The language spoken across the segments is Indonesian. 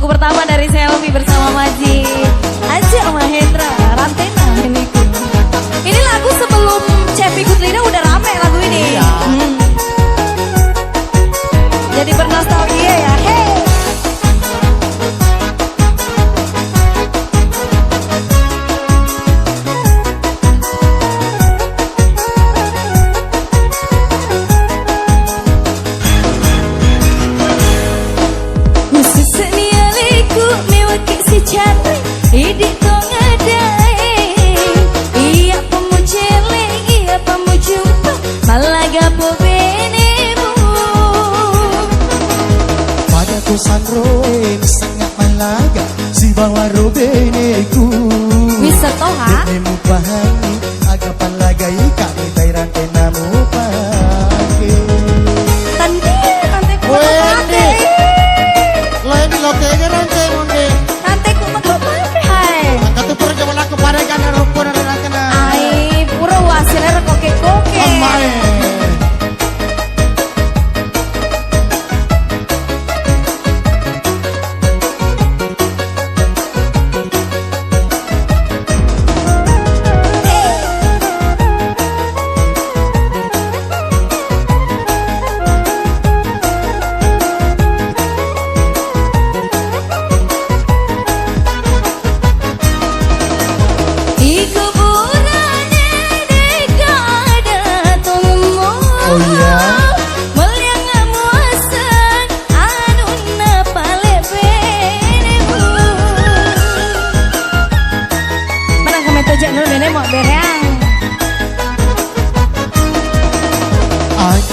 pertama dari Selfie bersama Maji Aja Mahendra Rantena milikku. Ini lagu sebelum Cepi Gutlina udah rame lagu ini. Iya. Jadi bernostalgia ya. Hey. Idik to ngadai, iya pemuceleng, iya pemujumpa, malaga po benemu. Pada kosan roe sangat malaga, si bawa robeneku. Bisa toh ha? Benemu pahami, agak palaga ika, itai rantai namu pake. Tante Wende, lain di lokenya rantai monde.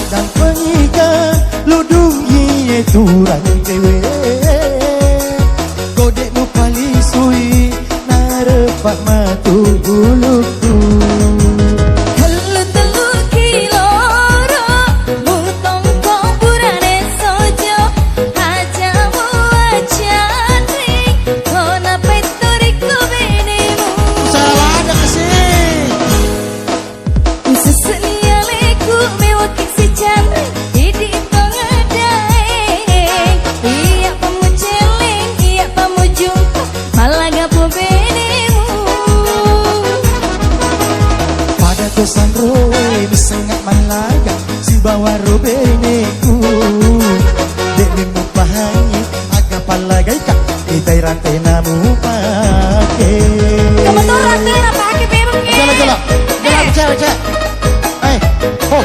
Dan pengikat ludungi turang dewe kodekmu palisui narepak matu buluku Helu telu kiloro, butong komburane sojo, hajamu ajan ring, kona petoriku benemu. Salah ada kesini. Usus nialeku mewakil si cantik, idik to ngadai, iya pemuceleng, iya pemujumpa, malaga po benemu. Pada kosan roe sangat malaga si bawa robeneku dek nemu pahami agak palagai kak itai rantai namu pake. Kamu tuh rantai apa pakai memangnya? Jalan cewek. Ho.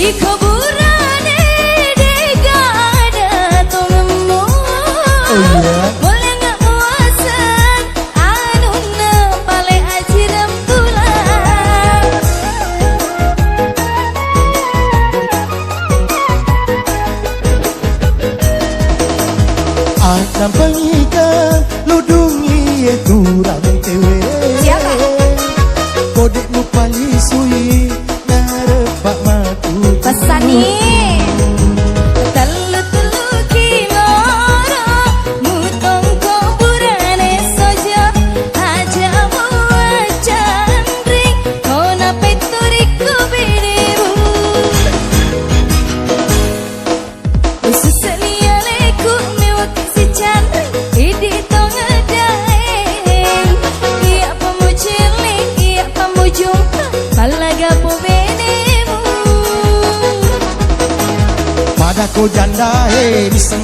Iko burane degada tongemu. Oh iya. Boleh nggak muasan anuna pale ajiram tulang. Akan pengikat ludungi turang tewe. Siapa? Kodekmu palisui narepak matu. Pesan nih. Telu kiloro, mutong komburane sojo, hajamu ajan ring, kona petoriku benemu. Usus nialeku mewakil si cantik, idik to ngadai, iya pemuceleng, iya pemujumpa, malaga po benemu. Pada ko janda diseng